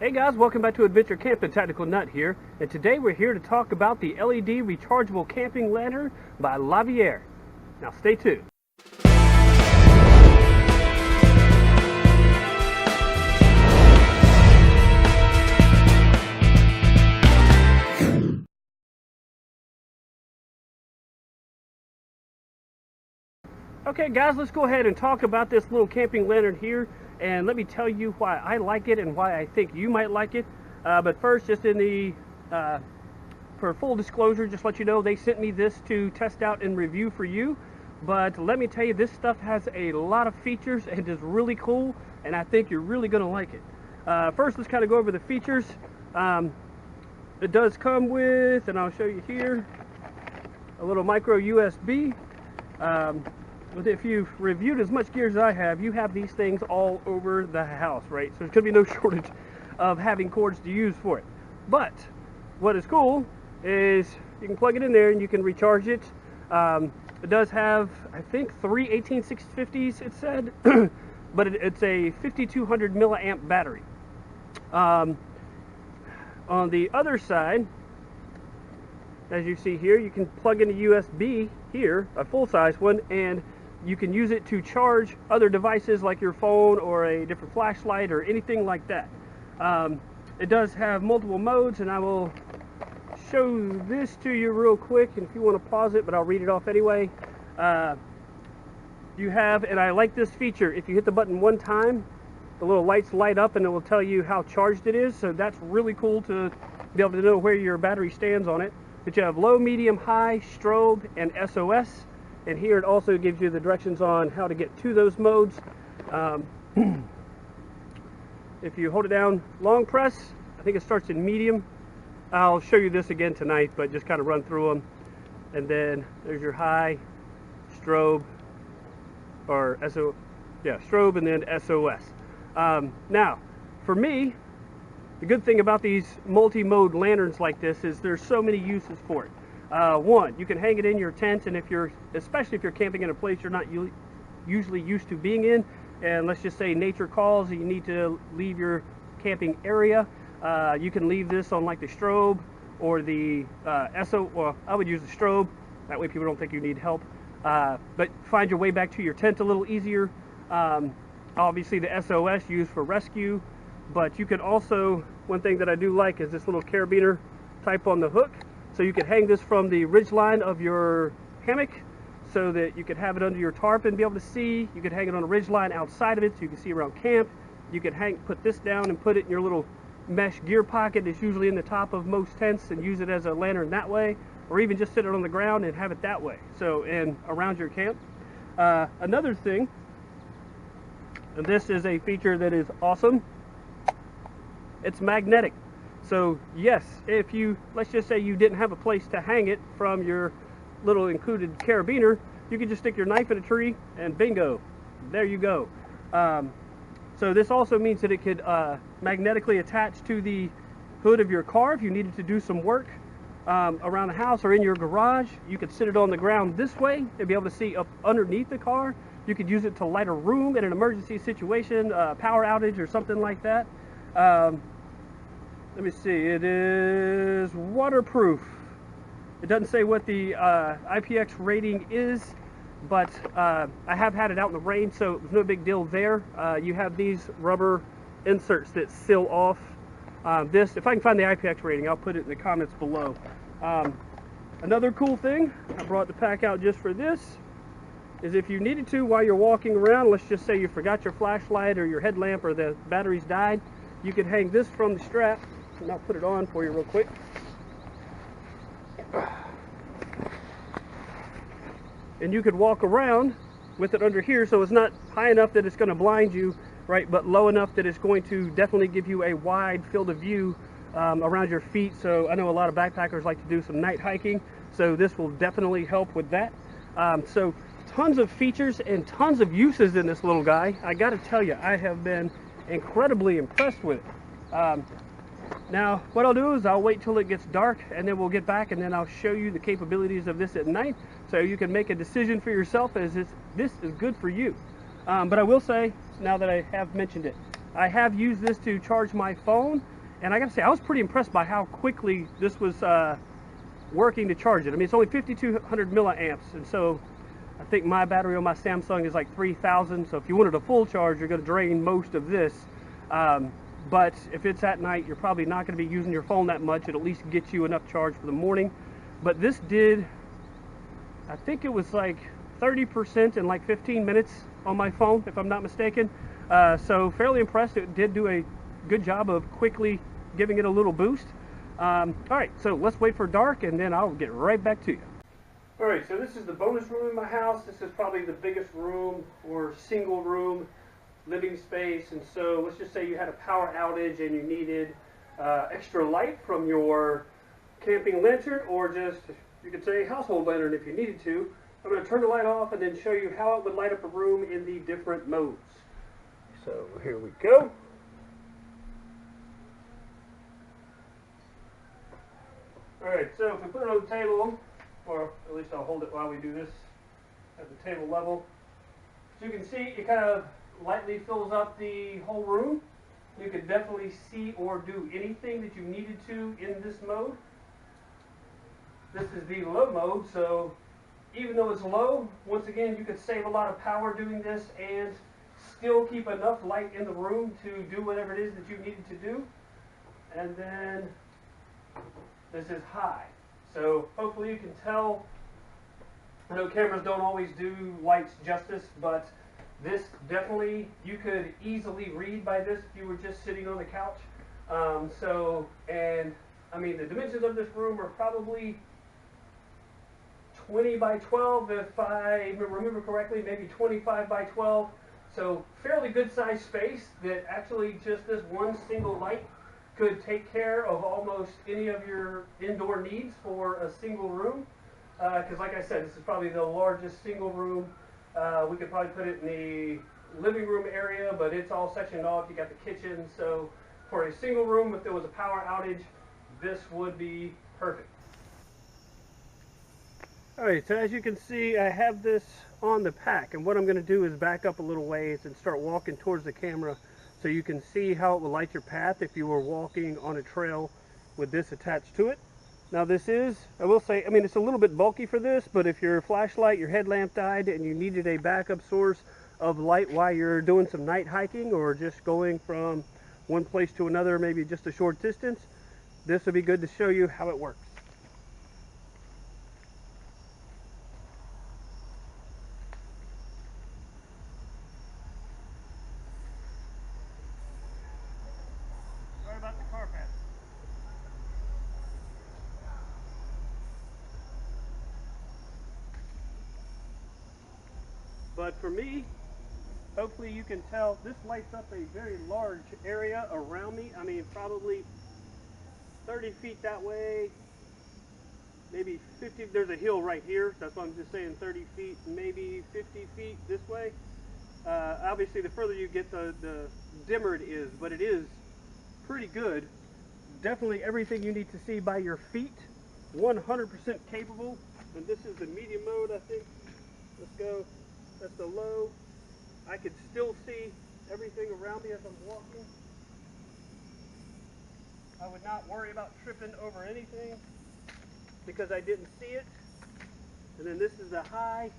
Hey guys, welcome back to Adventure Camping. Tactical Nut here, and today we're here to talk about the LED rechargeable camping lantern by LaVievert. Now stay tuned. Okay guys, let's go ahead and talk about this little camping lantern here, and let me tell you why I like it and why I think you might like it. But first, just for full disclosure, just let you know, they sent me this to test out and review for you. But let me tell you, this stuff has a lot of features and is really cool, and I think you're really going to like it. First, let's kind of go over the features. It does come with, and I'll show you here, a little micro USB. If you've reviewed as much gear as I have, you have these things all over the house, right? So there's going to be no shortage of having cords to use for it. But what is cool is you can plug it in there and you can recharge it. It does have, I think, 3 18650s, it said, but it's a 5200 milliamp battery. On the other side, as you see here, you can plug in a USB here, a full-size one, and you can use it to charge other devices like your phone or a different flashlight or anything like that. It does have multiple modes, and I will show this to you real quick, and if you want to pause it, but I'll read it off anyway. You have, and I like this feature, if you hit the button one time, the little lights light up and it will tell you how charged it is, so that's really cool to be able to know where your battery stands on it. But you have low, medium, high, strobe, and SOS. And here it also gives you the directions on how to get to those modes. If you hold it down, long press, I think it starts in medium. I'll show you this again tonight, but just kind of run through them. And then there's your high, strobe, or strobe, and then SOS. Now, for me, the good thing about these multi-mode lanterns like this is there's so many uses for it. One, you can hang it in your tent, and especially if you're camping in a place you're not usually used to being in, and let's just say nature calls and you need to leave your camping area, you can leave this on like the strobe or the well, I would use the strobe, that way people don't think you need help, but find your way back to your tent a little easier. Obviously the SOS used for rescue, but you can also, one thing that I do like is this little carabiner type on the hook. So you could hang this from the ridge line of your hammock so that you could have it under your tarp and be able to see. You could hang it on a ridge line outside of it so you can see around camp. You could put this down and put it in your little mesh gear pocket. It's usually in the top of most tents, and use it as a lantern that way, or even just sit it on the ground and have it that way. So, and around your camp. Another thing, and this is a feature that is awesome, it's magnetic. So yes, if let's just say you didn't have a place to hang it from your little included carabiner, you could just stick your knife in a tree and bingo, there you go. So this also means that it could magnetically attach to the hood of your car if you needed to do some work around the house or in your garage. You could sit it on the ground this way and be able to see up underneath the car. You could use it to light a room in an emergency situation, power outage or something like that. Let me see, it is waterproof. It doesn't say what the IPX rating is, but I have had it out in the rain, so it was no big deal there. You have these rubber inserts that seal off this. If I can find the IPX rating, I'll put it in the comments below. Another cool thing, I brought the pack out just for this, is if you needed to while you're walking around, let's just say you forgot your flashlight or your headlamp or the batteries died, you could hang this from the strap, and I'll put it on for you real quick. And you could walk around with it under here, so it's not high enough that it's going to blind you, right, but low enough that it's going to definitely give you a wide field of view around your feet. So I know a lot of backpackers like to do some night hiking, so this will definitely help with that. So tons of features and tons of uses in this little guy. I got to tell you, I have been incredibly impressed with it. Now what I'll do is I'll wait till it gets dark, and then we'll get back, and then I'll show you the capabilities of this at night, so you can make a decision for yourself as this is good for you. But I will say, now that I have mentioned it, I have used this to charge my phone, and I gotta say, I was pretty impressed by how quickly this was working to charge it. I mean, it's only 5,200 milliamps, and so I think my battery on my Samsung is like 3,000. So if you wanted a full charge, you're going to drain most of this. But if it's at night, you're probably not going to be using your phone that much. It'll at least get you enough charge for the morning. But this did, I think it was like 30% in like 15 minutes on my phone, if I'm not mistaken. So fairly impressed. It did do a good job of quickly giving it a little boost. All right, so let's wait for dark, and then I'll get right back to you. All right, so this is the bonus room in my house. This is probably the biggest room or single room living space. And so let's just say you had a power outage and you needed extra light from your camping lantern, or just, you could say, household lantern if you needed to. I'm going to turn the light off and then show you how it would light up a room in the different modes. So here we go. All right, so if we put it on the table, or at least I'll hold it while we do this at the table level. So you can see it kind of lightly fills up the whole room. You could definitely see or do anything that you needed to in this mode. This is the low mode, so even though it's low, once again, you could save a lot of power doing this and still keep enough light in the room to do whatever it is that you needed to do. And then this is high. So hopefully you can tell. I know cameras don't always do lights justice, but this definitely, you could easily read by this if you were just sitting on the couch. And I mean, the dimensions of this room are probably 20 by 12, if I remember correctly, maybe 25 by 12. So fairly good sized space that actually just this one single light could take care of almost any of your indoor needs for a single room. Because like I said, this is probably the largest single room. We could probably put it in the living room area, but it's all sectioned off. You got the kitchen. So for a single room, if there was a power outage, this would be perfect. All right, so as you can see, I have this on the pack, and what I'm going to do is back up a little ways and start walking towards the camera so you can see how it will light your path if you were walking on a trail with this attached to it. Now this is, I will say, I mean, it's a little bit bulky for this, but if your flashlight, your headlamp died and you needed a backup source of light while you're doing some night hiking or just going from one place to another, maybe just a short distance, this would be good to show you how it works. But for me, hopefully you can tell, this lights up a very large area around me. I mean, probably 30 feet that way, maybe 50, there's a hill right here. That's why I'm just saying 30 feet, maybe 50 feet this way. Obviously, the further you get, the dimmer it is, but it is pretty good. Definitely everything you need to see by your feet, 100% capable. And this is the medium mode, I think. Let's go. That's the low. I could still see everything around me as I'm walking. I would not worry about tripping over anything because I didn't see it. And then this is the high.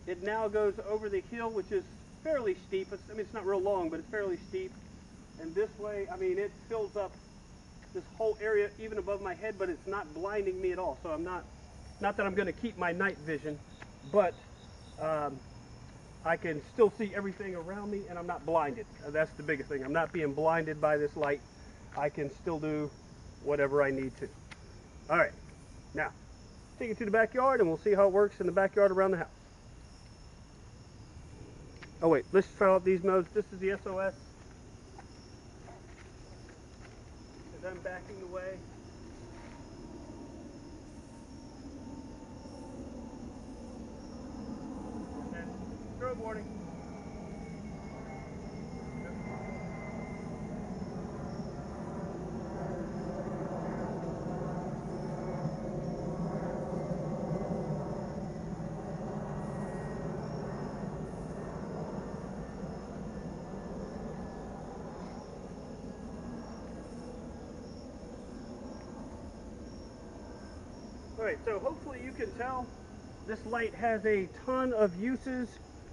It now goes over the hill, which is fairly steep. I mean, it's not real long, but it's fairly steep. And this way, I mean, it fills up this whole area even above my head, but it's not blinding me at all. So I'm not that I'm going to keep my night vision, but I can still see everything around me and I'm not blinded. That's the biggest thing. I'm not being blinded by this light. I can still do whatever I need to. All right, now take it to the backyard and we'll see how it works in the backyard around the house. Oh wait, let's try out these modes. This is the SOS. As I'm backing away. Strobe warning. Alright, so hopefully you can tell this light has a ton of uses.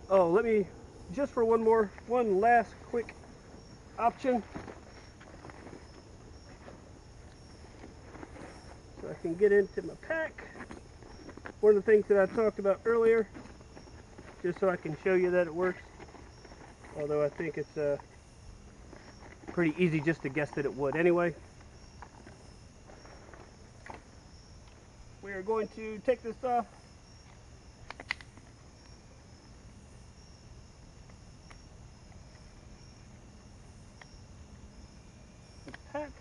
Oh, let me, just for one last quick option. So I can get into my pack. One of the things that I talked about earlier, just so I can show you that it works. Although I think it's pretty easy just to guess that it would anyway. We are going to take this off. The pack.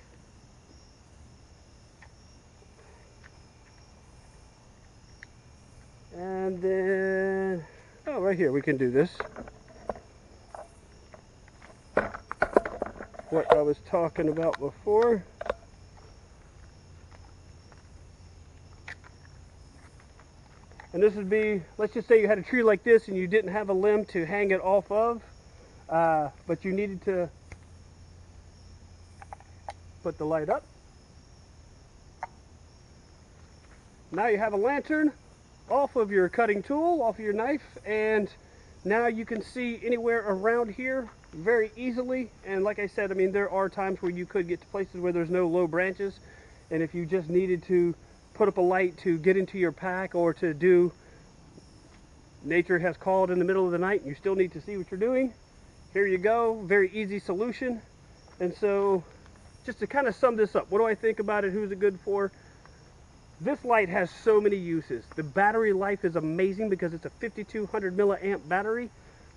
And then, oh, right here, we can do this. What I was talking about before. And this would be, let's just say you had a tree like this and you didn't have a limb to hang it off of, but you needed to put the light up. Now you have a lantern off of your cutting tool, off of your knife, and now you can see anywhere around here very easily. And like I said, I mean, there are times where you could get to places where there's no low branches, and if you just needed to put up a light to get into your pack or to do nature has called in the middle of the night and you still need to see what you're doing, here you go. Very easy solution. And so just to kind of sum this up, what do I think about it? Who's it good for? This light has so many uses. The battery life is amazing because it's a 5200 milliamp battery,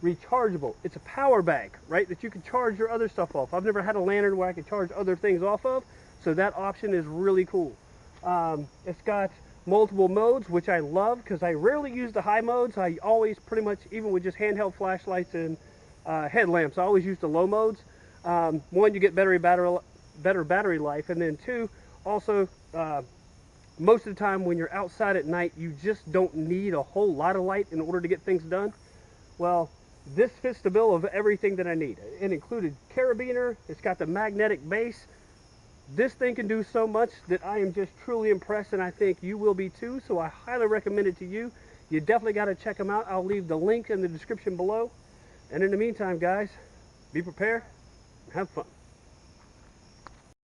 rechargeable. It's a power bank, right, that you can charge your other stuff off. I've never had a lantern where I could charge other things off of, so that option is really cool. It's got multiple modes, which I love because I rarely use the high modes. I always pretty much, even with just handheld flashlights and headlamps, I always use the low modes. One, you get better battery life, and then two, also most of the time when you're outside at night, you just don't need a whole lot of light in order to get things done. Well, this fits the bill of everything that I need. It included carabiner, it's got the magnetic base. This thing can do so much that I am just truly impressed, and I think you will be too, so I highly recommend it to you. You definitely got to check them out. I'll leave the link in the description below. And in the meantime, guys, be prepared and have fun.